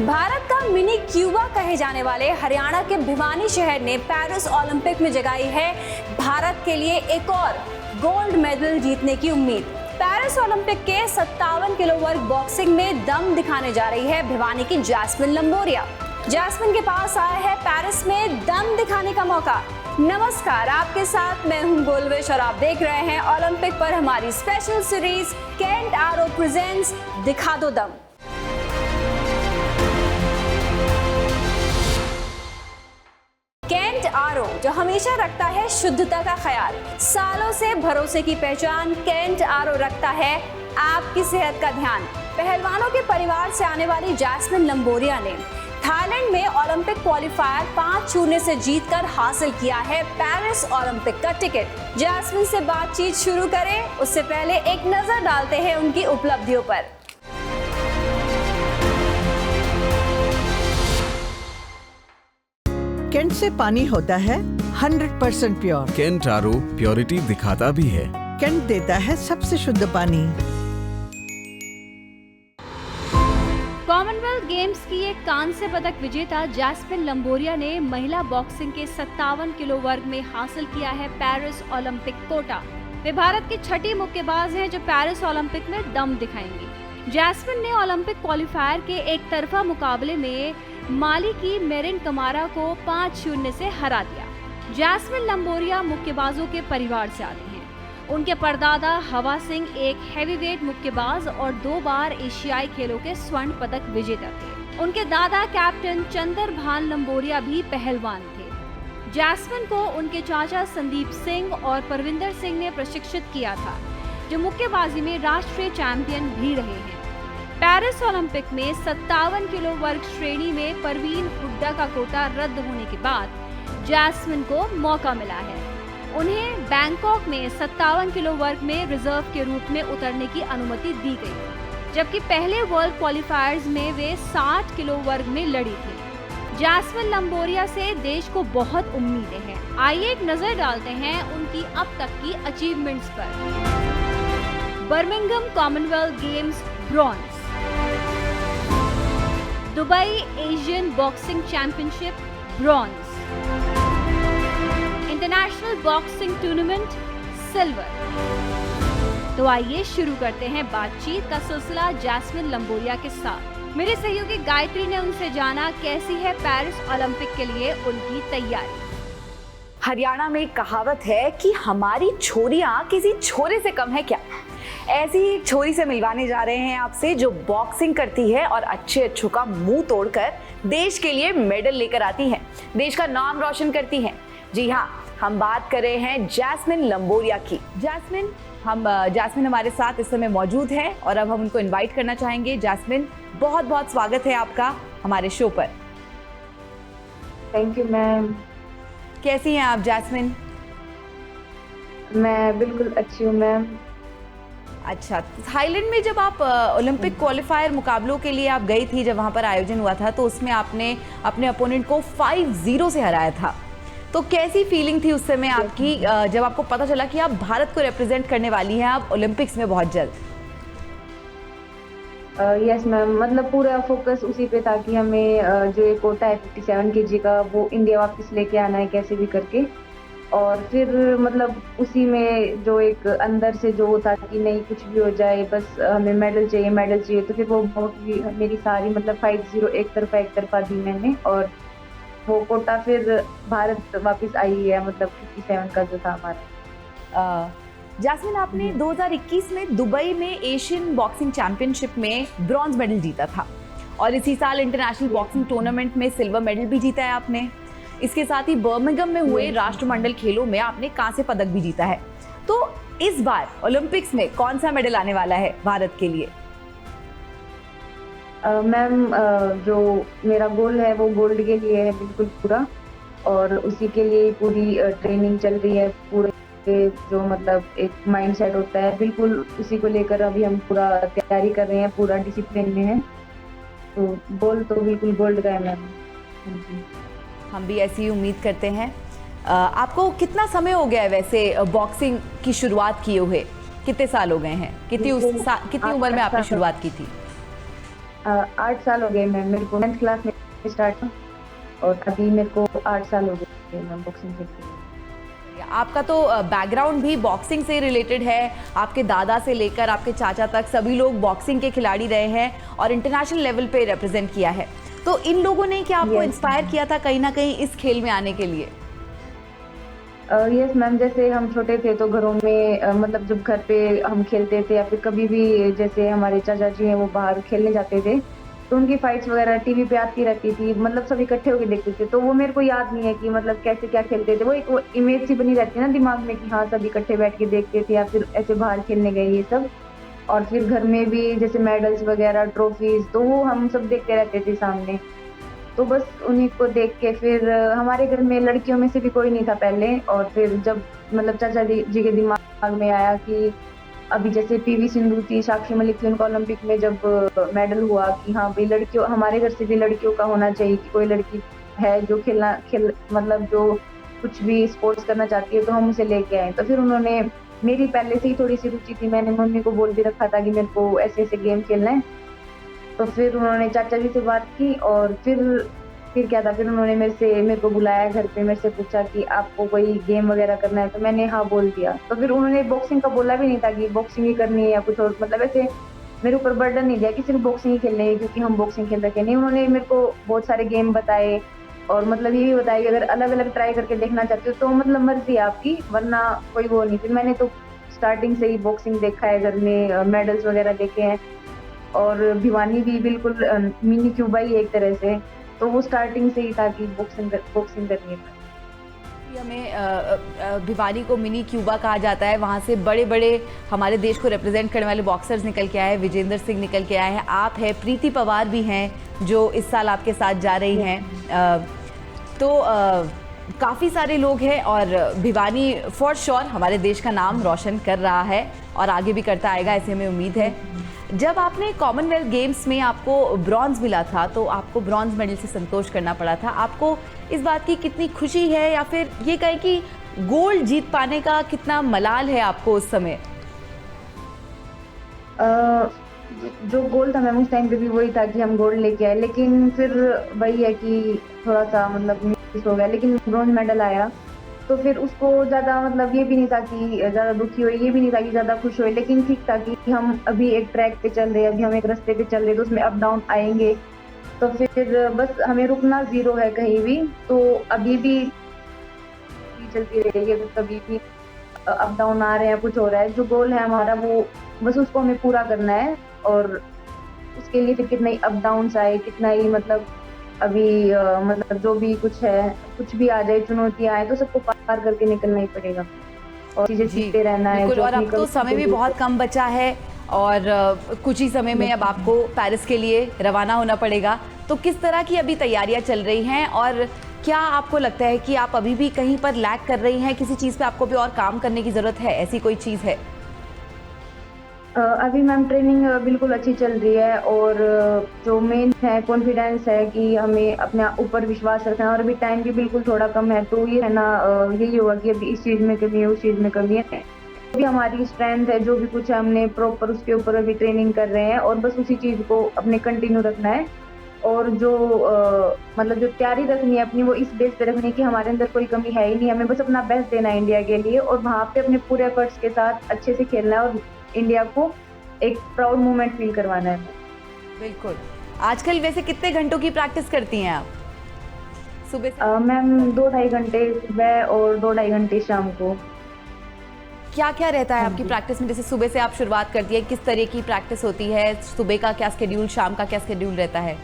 भारत का mini Cuba कहे जाने वाले हरियाणा के भिवानी शहर ने पेरिस ओलंपिक में जगाई है भारत के लिए एक और गोल्ड मेडल जीतने की उम्मीद। पेरिस ओलंपिक के 57 किलो वर्ग बॉक्सिंग में दम दिखाने जा रही है भिवानी की जैस्मिन लंबोरिया। जैस्मिन के पास आया है पेरिस में दम दिखाने का मौका। नमस्कार, आपके साथ मैं हूं गोलवेश और आप देख रहे हैं ओलंपिक पर हमारी स्पेशल सीरीज केंट आरो प्रेजेंट्स दिखा दो दम। केंट आरो जो हमेशा रखता है शुद्धता का ख्याल, सालों से भरोसे की पहचान केंट आरो रखता है आपकी सेहत का ध्यान। पहलवानों के परिवार से आने वाली जैस्मिन लंबोरिया ने थाईलैंड में ओलंपिक क्वालिफायर 5-0 से जीतकर हासिल किया है पेरिस ओलंपिक का टिकट। जैस्मिन से बातचीत शुरू करें उससे पहले एक नजर डालते हैं उनकी उपलब्धियों पर। केंट से पानी होता है 100% प्योर। केंट आरो प्योरिटी दिखाता भी है। केंट देता है सबसे शुद्ध पानी। कॉमनवेल्थ गेम्स की एक कांस्य पदक विजेता जैस्मिन लंबोरिया ने महिला बॉक्सिंग के 57 किलो वर्ग में हासिल किया है पेरिस ओलंपिक कोटा। वे भारत की छठी मुक्केबाज हैं जो पेरिस ओलंपिक में दम दिखाएंगी। जैस्मिन ने ओलंपिक क्वालिफायर के एक तरफा मुकाबले में माली की मेरिन कमारा को 5-0 से हरा दिया। जैस्मिन लंबोरिया मुक्केबाजों के परिवार से आती हैं। उनके परदादा हवा सिंह एक हैवीवेट मुक्केबाज और 2 बार एशियाई खेलों के स्वर्ण पदक विजेता थे। उनके दादा कैप्टन चंदर भान लंबोरिया भी पहलवान थे। जैस्मिन को उनके चाचा संदीप सिंह और परविंदर सिंह ने प्रशिक्षित किया था, जो मुक्केबाजी में राष्ट्रीय चैंपियन भी रहे हैं। पेरिस ओलंपिक में 57 किलो वर्ग श्रेणी में परवीन हुड्डा का कोटा रद्द होने के बाद जैस्मिन को मौका मिला है। उन्हें बैंकॉक में 57 किलो वर्ग में रिजर्व के रूप में उतरने की अनुमति दी गई, जबकि पहले वर्ल्ड क्वालिफायर्स में वे 60 किलो वर्ग में लड़ी थी। जैस्मिन लंबोरिया से देश को बहुत उम्मीदें हैं। आइए एक नजर डालते हैं उनकी अब तक की अचीवमेंट्स पर। Birmingham Commonwealth games bronze, Dubai Asian boxing championship bronze, international boxing tournament silver. तो आइए शुरू करते हैं बातचीत का सिलसिला जैस्मिन लंबोरिया के साथ। मेरे सहयोगी गायत्री ने उनसे जाना कैसी है पेरिस ओलंपिक के लिए उनकी तैयारी। हरियाणा में कहावत है कि हमारी छोरियां किसी छोरे से कम है क्या। ऐसी एक छोरी से मिलवाने जा रहे हैं आपसे जो बॉक्सिंग करती है और अच्छों का मुंह तोड़कर देश के लिए मेडल लेकर आती है, देश का नाम रोशन करती है। जी हाँ, हम बात कर रहे हैं जैस्मिन लंबोरिया की। जैस्मिन हमारे साथ इस समय मौजूद है और अब हम उनको इनवाइट करना चाहेंगे। जैस्मिन, बहुत बहुत स्वागत है आपका हमारे शो पर। Thank you ma'am. कैसी हैं आप जैस्मिन? मैं बिल्कुल अच्छी हूँ मैम। अच्छा, थाईलैंड में जब आप ओलंपिक क्वालिफायर मुकाबलों के लिए आप गई थी, जब वहाँ पर आयोजन हुआ था, तो उसमें आपने अपने अपोनेंट को 5-0 से हराया था। तो कैसी फीलिंग थी उस समय आपकी जब आपको पता चला कि आप भारत को रिप्रेजेंट करने वाली हैं आप ओलंपिक्स में बहुत जल्द? यस मैम, मतलब पूरा फोकस उसी पे था कि हमें जो एक कोटा है 57 kg का, वो इंडिया वापस लेके आना है कैसे भी करके। और फिर मतलब उसी में जो एक अंदर से जो था कि नहीं कुछ भी हो जाए, बस हमें मेडल चाहिए। तो फिर वो बहुत मेरी सारी मतलब 5-0 एक तरफा दी मैंने, और वो कोटा फिर भारत वापस आई है, मतलब 57 का जो था हमारा। जैस्मिन, आपने 2021 में दुबई में एशियन बॉक्सिंग चैंपियनशिप में ब्रॉन्ज मेडल जीता था और इसी साल इंटरनेशनल बॉक्सिंग टूर्नामेंट में सिल्वर मेडल भी जीता है आपने। इसके साथ ही बर्मिंघम में हुए राष्ट्रमंडल खेलों में आपने कांस्य पदक भी जीता है। तो इस बार ओलंपिक्स में कौन सा मेडल आने वाला है भारत के लिए? मैम, जो मेरा गोल है वो गोल्ड के लिए है बिल्कुल पूरा, और उसी के लिए पूरी ट्रेनिंग चल रही है। पूरे जो मतलब एक माइंड सेट होता है, बिल्कुल उसी को लेकर अभी हम पूरा तैयारी कर रहे हैं, पूरा डिसिप्लिन में है। तो गोल तो बिल्कुल गोल्ड का है मैम। हम भी ऐसी ही उम्मीद करते हैं। आपको कितना समय हो गया है वैसे बॉक्सिंग की शुरुआत किए हुए? कितने साल हो गए हैं? कितनी उम्र में आपने शुरुआत की थी? 8 साल हो गए मैम, मेरे को 9th क्लास में स्टार्ट, और अभी मेरे को 8 साल हो गए मैम बॉक्सिंग खेलते हुए। आपका तो बैकग्राउंड भी बॉक्सिंग से रिलेटेड है, आपके दादा से लेकर आपके चाचा तक सभी लोग बॉक्सिंग के खिलाड़ी रहे हैं और इंटरनेशनल लेवल पे रिप्रेजेंट किया है। तो इन लोगों ने क्या आपको Yes, इंस्पायर किया था कहीं ना कहीं इस खेल में आने के लिए? यस मैम, जैसे हम छोटे थे तो घरों में मतलब जब घर पे हम खेलते थे या फिर कभी भी जैसे हमारे चाचा जी हैं वो बाहर खेलने जाते थे, तो उनकी फाइट्स वगैरह टीवी पे आती रहती थी, मतलब सब इकट्ठे होकर देखते थे। तो वो मेरे को याद नहीं है कि मतलब कैसे क्या खेलते थे, वो एक वो इमेज सी बनी रहती है ना दिमाग में कि हाँ सब इकट्ठे बैठ के देखते थे या फिर ऐसे बाहर खेलने गए ये सब। और फिर घर में भी जैसे मेडल्स वगैरह ट्रॉफीज, तो वो हम सब देखते रहते थे सामने। तो बस उन्हीं को देख के फिर हमारे घर में लड़कियों में से भी कोई नहीं था पहले, और फिर जब मतलब चाचा जी के दिमाग में आया कि अभी जैसे पीवी सिंधु थी, साक्षी मलिक थी, उनका ओलंपिक में जब मेडल हुआ कि हाँ भाई लड़कियों, हमारे घर से भी लड़कियों का होना चाहिए कि कोई लड़की है जो मतलब जो कुछ भी स्पोर्ट्स करना चाहती है तो हम उसे लेके आए। तो फिर उन्होंने, मेरी पहले से ही थोड़ी सी रुचि थी, मैंने मम्मी को बोल भी रखा था कि मेरे को ऐसे ऐसे गेम खेलना है। तो फिर उन्होंने चाचा जी से बात की और फिर क्या था, फिर उन्होंने मेरे को बुलाया घर पे, मेरे से पूछा कि आपको कोई गेम वगैरह करना है, तो मैंने हाँ बोल दिया। तो फिर उन्होंने बॉक्सिंग का बोला भी नहीं था कि बॉक्सिंग ही करनी है या कुछ और, मतलब ऐसे मेरे ऊपर बर्डन नहीं दिया कि सिर्फ बॉक्सिंग ही खेलनी है क्योंकि हम बॉक्सिंग खेल रखे नहीं। उन्होंने मेरे को बहुत सारे गेम बताए और मतलब ये भी बताया कि अगर अलग अलग ट्राई करके देखना चाहते हो तो मतलब मर्जी है आपकी, वरना कोई वो नहीं। फिर मैंने तो स्टार्टिंग से ही बॉक्सिंग देखा है, घर में मेडल्स वगैरह देखे हैं, और भिवानी भी बिल्कुल मिनी क्यूबा ही एक तरह से, तो वो स्टार्टिंग से ही था कि बॉक्सिंग करनी है। हमें भिवानी को मिनी क्यूबा कहा जाता है, वहाँ से बड़े बड़े हमारे देश को रिप्रेजेंट करने वाले बॉक्सर्स निकल के आए हैं। विजेंद्र सिंह निकल के आए हैं, आप है, प्रीति पवार भी हैं जो इस साल आपके साथ जा रही हैं। तो काफ़ी सारे लोग हैं और भिवानी फॉर श्योर हमारे देश का नाम रोशन कर रहा है और आगे भी करता आएगा, ऐसे हमें उम्मीद है। जब आपने कॉमनवेल्थ गेम्स में आपको ब्रॉन्ज मिला था तो आपको ब्रॉन्ज मेडल से संतोष करना पड़ा था, आपको इस बात की कितनी खुशी है या फिर ये कहें कि गोल्ड जीत पाने का कितना मलाल है आपको उस समय? जो गोल था मैम उस टाइम पे भी वही था कि हम गोल्ड लेके आए, लेकिन फिर वही है कि थोड़ा सा मतलब मिस हो गया, लेकिन ब्रॉन्ज मेडल आया तो फिर उसको ज़्यादा मतलब ये भी नहीं था कि ज़्यादा दुखी हुए, ये भी नहीं था कि ज़्यादा खुश हुए, लेकिन ठीक था कि हम अभी एक ट्रैक पे चल रहे हैं, अभी हम एक रास्ते पे चल रहे हैं तो उसमें अप डाउन आएंगे, तो फिर बस हमें रुकना ज़ीरो है कहीं भी। तो अभी भी चलती रहेगी, तो कभी भी अप डाउन आ रहे हैं, कुछ हो रहा है, जो गोल है हमारा वो बस उसको हमें पूरा करना है। और उसके लिए फिर कितना ही अप डाउन आए, कितना ही मतलब अभी मतलब जो भी कुछ है, कुछ भी आ जाए, चुनौतियां आए, तो सबको पार करके निकलना ही पड़ेगा और चीजें सीखते रहना है। और अब तो समय भी बहुत कम बचा है और कुछ ही समय में अब आपको पेरिस के लिए रवाना होना पड़ेगा। तो किस तरह की अभी तैयारियां चल रही हैं और क्या आपको लगता है कि आप अभी भी कहीं पर लैग कर रही हैं, किसी चीज़ पे आपको भी और काम करने की ज़रूरत है, ऐसी कोई चीज़ है? अभी मैम ट्रेनिंग बिल्कुल अच्छी चल रही है और जो मेन है कॉन्फिडेंस है कि हमें अपने ऊपर विश्वास रखना है, और अभी टाइम भी बिल्कुल थोड़ा कम है, तो ये है ना यही होगा कि अभी इस चीज़ में कमी है, उस चीज़ में कमी है। अभी हमारी स्ट्रेंथ है, जो भी कुछ है हमने प्रॉपर उसके ऊपर अभी ट्रेनिंग कर रहे हैं और बस उसी चीज़ को अपने कंटिन्यू रखना है। और जो मतलब जो तैयारी रखनी है अपनी, वो इस बेस पे रखनी है कि हमारे अंदर कोई कमी है ही नहीं, हमें बस अपना बेस्ट देना है इंडिया के लिए और वहाँ पे अपने पूरे एफर्ट्स के साथ अच्छे से खेलना है और इंडिया को एक प्राउड मोमेंट फील करवाना है। बिल्कुल। आजकल वैसे कितने घंटों की प्रैक्टिस करती हैं आप सुबह से? मैम 2-2.5 घंटे सुबह और 2-2.5 घंटे शाम को। क्या क्या रहता है आपकी प्रैक्टिस में? जैसे सुबह से आप शुरुआत करती है, किस तरह की प्रैक्टिस होती है? सुबह का क्या शेड्यूल, शाम का क्या शेड्यूल रहता है?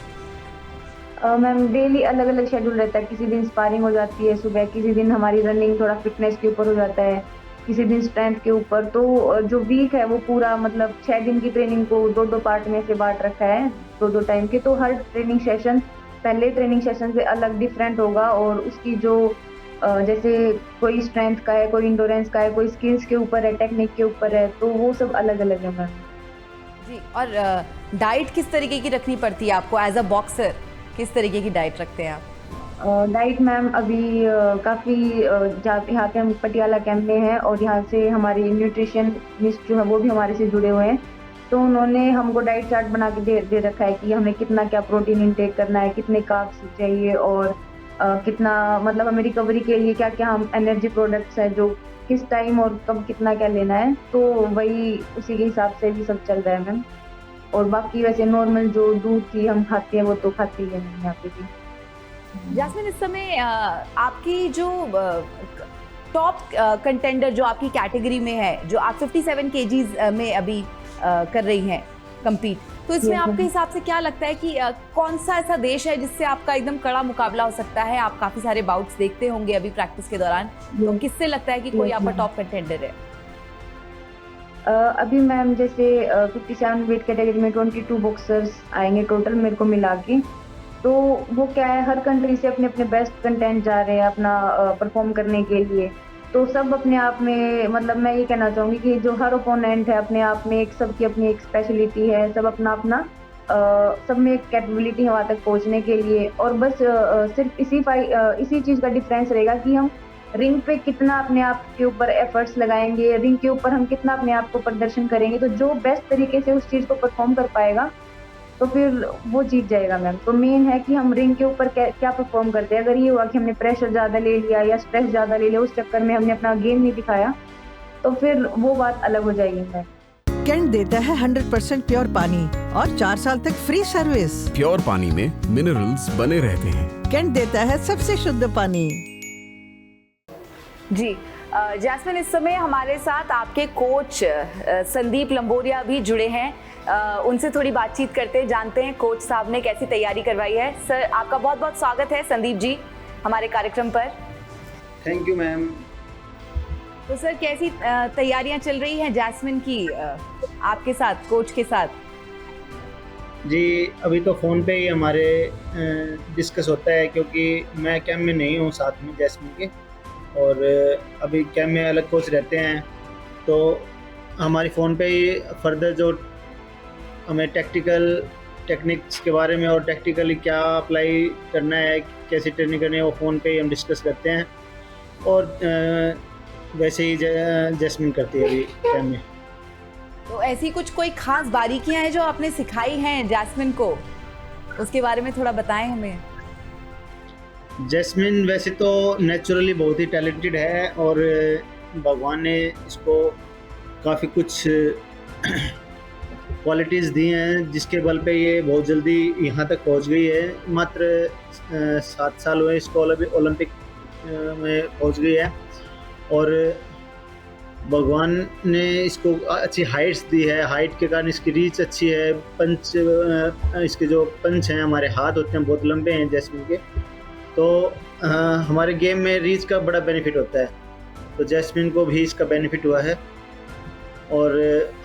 मैम डेली अलग अलग शेड्यूल रहता है, किसी दिन स्पारिंग हो जाती है सुबह, किसी दिन हमारी रनिंग थोड़ा फिटनेस के ऊपर हो जाता है, किसी दिन स्ट्रेंथ के ऊपर। तो जो वीक है वो पूरा मतलब 6 दिन की ट्रेनिंग को 2-2 पार्ट में से बांट रखा है, 2-2 टाइम के। तो हर ट्रेनिंग सेशन पहले ट्रेनिंग सेशन से अलग डिफरेंट होगा और उसकी जो जैसे कोई स्ट्रेंथ का है, कोई इंडोरेंस का है, कोई स्किल्स के ऊपर है, टेक्निक के ऊपर है, तो वो सब अलग अलग है मैम जी। और डाइट किस तरीके की रखनी पड़ती है आपको एज अ बॉक्सर? किस तरीके की डाइट रखते हैं आप? डाइट मैम अभी काफ़ी यहाँ पे हम पटियाला कैंप में हैं और यहाँ से हमारी न्यूट्रिशनिस्ट जो है वो भी हमारे से जुड़े हुए हैं, तो उन्होंने हमको डाइट चार्ट बना के दे रखा है कि हमें कितना क्या प्रोटीन इंटेक करना है, कितने कार्ब्स चाहिए और कितना मतलब हमें रिकवरी के लिए क्या क्या हम एनर्जी प्रोडक्ट्स है जो किस टाइम और कब कितना क्या लेना है। तो वही उसी के हिसाब से भी सब चल रहा है मैम। और बाकी वैसे नॉर्मल जो दूध की हम खाते हैं वो तो खाते ही है मैम यहाँ पे भी। जैस्मिन, इस समय आपकी जो टॉप कंटेंडर जो आपकी कैटेगरी में है, जो आप 57 केजीज में अभी कर रही हैं compete, तो इसमें Yes, आपके ma'am. हिसाब से क्या लगता है कि कौन सा ऐसा देश है जिससे आपका एकदम कड़ा मुकाबला हो सकता है? आप काफी सारे बाउट्स देखते होंगे अभी प्रैक्टिस के दौरान, तो Yes. किससे लगता है कि कोई Yes, आपका ma'am. टॉप कंटेंडर है? अभी मैम जैसे 57 वेट कैटेगरी में 22 बॉक्सर्स आएंगे टोटल मेरे को मिला के। तो वो क्या है, हर कंट्री से अपने अपने बेस्ट कंटेंट जा रहे हैं अपना परफॉर्म करने के लिए। तो सब अपने आप में मतलब मैं ये कहना चाहूँगी कि जो हर ओपोनेंट है अपने आप में एक सबकी अपनी एक स्पेशलिटी है, सब अपना अपना सब में एक कैपेबिलिटी है वहाँ तक पहुँचने के लिए। और बस सिर्फ इसी चीज़ का डिफरेंस रहेगा कि हम रिंग पे कितना अपने आप के ऊपर एफर्ट्स लगाएंगे, रिंग के ऊपर हम कितना अपने आप को प्रदर्शन करेंगे। तो जो बेस्ट तरीके से उस चीज़ को परफॉर्म कर पाएगा तो फिर वो जीत जाएगा मैम। तो मेन है कि हम रिंग के ऊपर क्या परफॉर्म करते हैं। अगर ये हुआ कि हमने प्रेशर ज़्यादा ले लिया या स्ट्रेस ज़्यादा ले लिया, उस चक्कर में हमने अपना गेम नहीं दिखाया, तो फिर वो बात अलग हो जाएगी मैम। कैंट देता है 100% प्योर पानी और 4 साल तक फ्री सर्विस। प्योर पानी में मिनरल्स बने रहते हैं। कैंट देता है सबसे शुद्ध पानी। जी जैस्मिन, इस समय हमारे साथ आपके कोच संदीप लंबोरिया भी जुड़े हैं। उनसे थोड़ी बातचीत करते हैं, जानते हैं कोच साहब ने कैसी तैयारी करवाई है। सर, आपका बहुत बहुत स्वागत है संदीप जी हमारे कार्यक्रम पर। Thank you ma'am. तो सर, कैसी तैयारियां चल रही हैं जैस्मिन की आपके साथ, कोच के साथ? जी अभी तो फ़ोन पे ही हमारे डिस्कस होता है, क्योंकि मैं कैम्प में नहीं हूँ साथ में जैस्मिन के, और अभी कैम्प में अलग कोच रहते हैं। तो हमारी फ़ोन पे ही फर्दर जो हमें टेक्निक्स के बारे में और टेक्निकली क्या अप्लाई करना है, कैसी ट्रेनिंग करनी है, वो फ़ोन पे ही हम डिस्कस करते हैं। और वैसे ही जैस्मिन करती है अभी कैम्प में। तो ऐसी कोई खास बारीकियां हैं जो आपने सिखाई हैं जैस्मिन को, उसके बारे में थोड़ा बताएं हमें। जैस्मिन वैसे तो नेचुरली बहुत ही टैलेंटेड है, और भगवान ने इसको काफ़ी कुछ क्वालिटीज़ दी हैं जिसके बल पे ये बहुत जल्दी यहाँ तक पहुँच गई है। मात्र 7 साल हुए इसको ओलंपिक में पहुँच गई है, और भगवान ने इसको अच्छी हाइट्स दी है। हाइट के कारण इसकी रीच अच्छी है। इसके जो पंच हैं, हमारे हाथ होते हैं बहुत लंबे हैं जैस्मिन के, तो हमारे गेम में रीच का बड़ा बेनिफिट होता है। तो जैस्मिन को भी इसका बेनिफिट हुआ है। और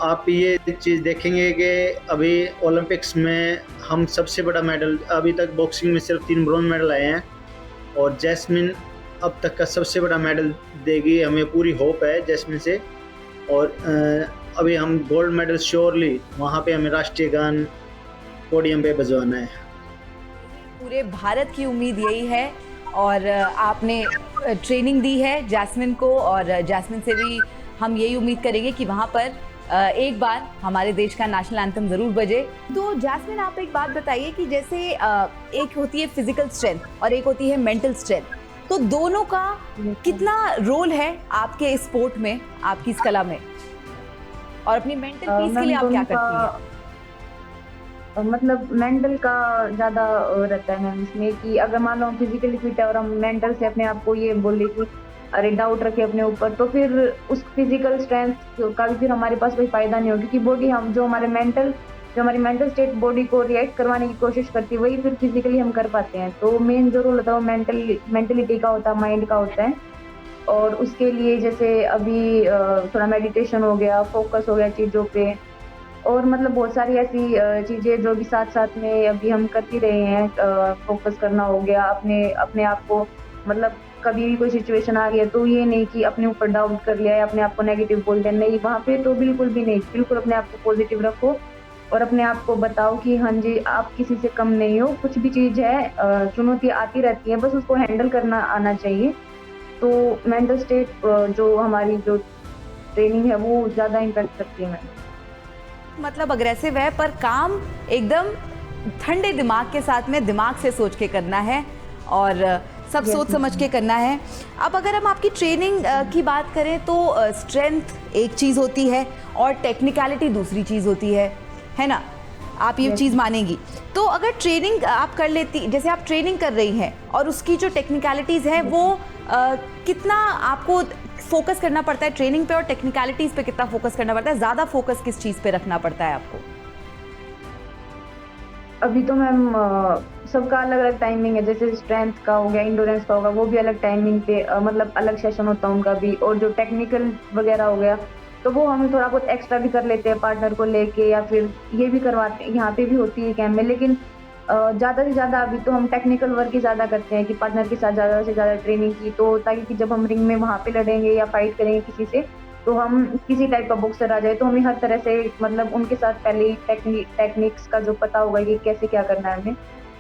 आप ये चीज़ देखेंगे कि अभी ओलंपिक्स में हम सबसे बड़ा मेडल, अभी तक बॉक्सिंग में सिर्फ 3 ब्रॉन्ज मेडल आए हैं, और जैस्मिन अब तक का सबसे बड़ा मेडल देगी। हमें पूरी होप है जैस्मिन से। और अभी हम गोल्ड मेडल श्योरली, वहाँ पे हमें राष्ट्रीय गान पोडियम पे बजवाना है। पूरे भारत की उम्मीद यही है, और आपने ट्रेनिंग दी है जैस्मिन को, और जैस्मिन से भी हम यही उम्मीद करेंगे कि वहाँ पर एक बार हमारे देश का नेशनल एंथम ज़रूर बजे। तो जैस्मिन, आप एक बात बताइए कि जैसे एक होती है फिजिकल स्ट्रेंथ और एक होती है मेंटल स्ट्रेंथ, तो दोनों का कितना रोल है आपके स्पोर्ट में, आपकी इस कला में, और अपनी मेंटल पीस के लिए आप क्या करती हैं? मतलब मेंटल का ज़्यादा रहता है मैम इसमें, कि अगर मान लो हम फिजिकली फिट है और हम मेंटल से अपने आप को ये बोले कि अरे डाउट रखे अपने ऊपर, तो फिर उस फिजिकल स्ट्रेंथ का भी फिर हमारे पास कोई फायदा नहीं हो, क्योंकि बॉडी हम जो हमारी मेंटल स्टेट बॉडी को रिएक्ट करवाने की कोशिश करती है, वही फिर फिजिकली हम कर पाते हैं। तो मेन जो रोल होता है वो मेंटलिटी का होता है, माइंड का होता है। और उसके लिए जैसे अभी थोड़ा मेडिटेशन हो गया, फोकस हो गया चीज़ों पे, और मतलब बहुत सारी ऐसी चीज़ें जो भी साथ साथ में अभी हम करती रहे हैं। फोकस करना हो गया, अपने आप को, मतलब कभी भी कोई सिचुएशन आ गया तो ये नहीं कि अपने ऊपर डाउट कर लिया या अपने आप को नेगेटिव बोल दिया, नहीं, वहाँ पे तो बिल्कुल भी नहीं। बिल्कुल अपने आप को पॉजिटिव रखो और अपने आप को बताओ कि हाँ जी, आप किसी से कम नहीं हो। कुछ भी चीज़ है, चुनौती आती रहती है, बस उसको हैंडल करना आना चाहिए। तो मेंटल स्टेट जो हमारी जो ट्रेनिंग है वो ज़्यादा इम्पैक्ट करती है मैम। मतलब अग्रेसिव है, पर काम एकदम ठंडे दिमाग के साथ में दिमाग से सोच के करना है और सब सोच समझ के करना है। अब अगर हम आपकी ट्रेनिंग की बात करें तो स्ट्रेंथ एक चीज़ होती है और टेक्निकलिटी दूसरी चीज़ होती है ना? आप ये चीज़ मानेंगी। तो अगर ट्रेनिंग आप कर लेती, जैसे आप ट्रेनिंग कर रही हैं और उसकी जो टेक्निकलिटीज़ है वो कितना आपको फोकस करना पड़ता है ट्रेनिंग पे और टेक्निकलिटीज़ पे कितना फोकस करना पड़ता है? ज़्यादा फोकस किस चीज़ पे रखना पड़ता है आपको? अभी तो मैम सबका अलग अलग टाइमिंग है, जैसे स्ट्रेंथ का हो गया, इंडोरेंस का होगा, वो भी अलग टाइमिंग पे मतलब अलग सेशन होता है उनका भी। और जो टेक्निकल वगैरह हो गया तो वो हम थोड़ा बहुत एक्स्ट्रा भी कर लेते हैं पार्टनर को लेके, या फिर ये भी करवाते हैं, यहाँ पे भी होती है कैंप में। लेकिन ज़्यादा से ज़्यादा अभी तो हम टेक्निकल वर्क ही ज़्यादा करते हैं कि पार्टनर के साथ ज़्यादा से ज़्यादा ट्रेनिंग की, तो ताकि कि जब हम रिंग में वहाँ पे लड़ेंगे या फाइट करेंगे किसी से, तो हम किसी टाइप का बॉक्सर आ जाए तो हमें हर तरह से मतलब उनके साथ पहले ही टेक्निक्स का जो पता होगा कि कैसे क्या करना है हमें।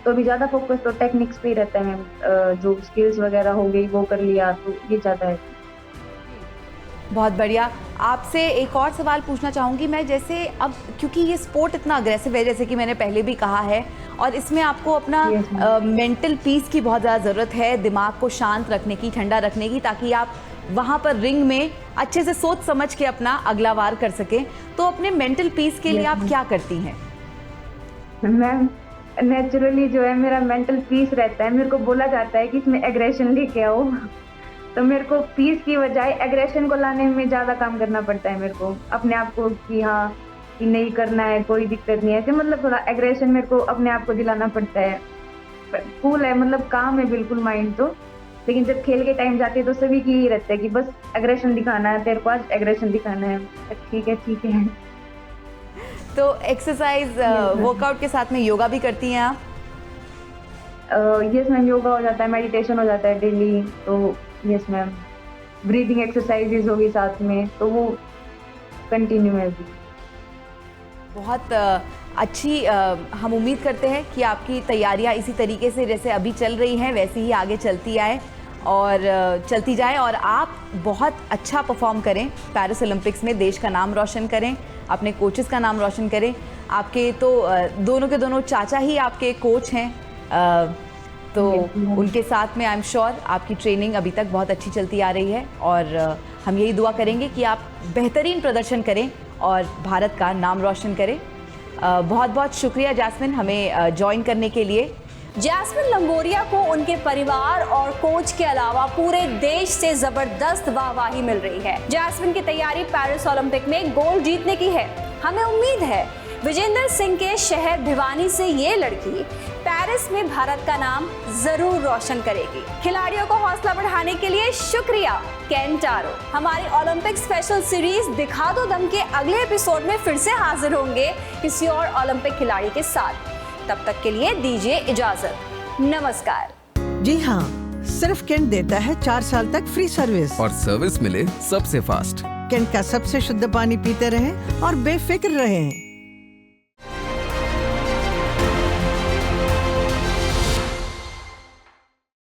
तो अभी ज़्यादा फोकस तो टेक्निक्स पे ही रहता है मैम। जो स्किल्स वगैरह हो गई वो कर लिया, तो ये ज़्यादा है। बहुत बढ़िया। आपसे एक और सवाल पूछना चाहूँगी मैं, जैसे अब क्योंकि ये स्पोर्ट इतना अग्रेसिव है, जैसे कि मैंने पहले भी कहा है, और इसमें आपको अपना मेंटल पीस की बहुत ज़्यादा ज़रूरत है, दिमाग को शांत रखने की, ठंडा रखने की, ताकि आप वहाँ पर रिंग में अच्छे से सोच समझ के अपना अगला वार कर सकें। तो अपने मेंटल पीस के लिए आप क्या करती हैं? मैम नेचुरली जो है मेरा मेंटल पीस रहता है। मेरे को बोला जाता है कि इसमें एग्रेशन लेके आओ, तो मेरे को पीस की बजाय एग्रेशन को लाने में ज़्यादा काम करना पड़ता है मेरे को अपने आप को, कि हाँ कि नहीं करना है, कोई दिक्कत नहीं है ऐसे, मतलब थोड़ा एग्रेशन मेरे को अपने आप को दिलाना पड़ता है। कूल है, मतलब काम है बिल्कुल माइंड तो, लेकिन जब खेल के टाइम जाते हैं तो सभी की यही रहता है कि बस एग्रेशन दिखाना है, तेरे को आज एग्रेशन दिखाना है। ठीक है। तो एक्सरसाइज वर्कआउट के साथ में योगा भी करती हैं आप? यस मैम, योगा हो जाता है, मेडिटेशन हो जाता है डेली। तो यस मैम, ब्रीदिंग एक्सरसाइजेज होगी साथ में, तो वो कंटिन्यू है अभी। बहुत अच्छी हम उम्मीद करते हैं कि आपकी तैयारियां इसी तरीके से जैसे अभी चल रही हैं वैसे ही आगे चलती आए और चलती जाए, और आप बहुत अच्छा परफॉर्म करें पेरिस ओलंपिक्स में, देश का नाम रोशन करें, अपने कोचेस का नाम रोशन करें। आपके तो दोनों के दोनों चाचा ही आपके कोच हैं, तो उनके साथ में आई एम श्योर आपकी ट्रेनिंग अभी तक बहुत अच्छी चलती आ रही है, और हम यही दुआ करेंगे कि आप बेहतरीन प्रदर्शन करें और भारत का नाम रोशन करें। बहुत बहुत शुक्रिया जैस्मिन हमें ज्वाइन करने के लिए। जैस्मिन लंबोरिया को उनके परिवार और कोच के अलावा पूरे देश से जबरदस्त वाहवाही मिल रही है। जैस्मिन की तैयारी पेरिस ओलंपिक में गोल्ड जीतने की है। हमें उम्मीद है विजेंद्र सिंह के शहर भिवानी से ये लड़की पेरिस में भारत का नाम जरूर रोशन करेगी। खिलाड़ियों को हौसला बढ़ाने के लिए शुक्रिया केंटारो। हमारी ओलंपिक स्पेशल सीरीज दिखा दो दम के अगले एपिसोड में फिर से हाजिर होंगे किसी और ओलंपिक खिलाड़ी के साथ। तब तक के लिए दीजिए इजाजत, नमस्कार। जी हाँ, सिर्फ केंट देता है 4 साल तक फ्री सर्विस, और सर्विस मिले सबसे फास्ट। केंट का सबसे शुद्ध पानी पीते रहें और बेफिक्र रहें।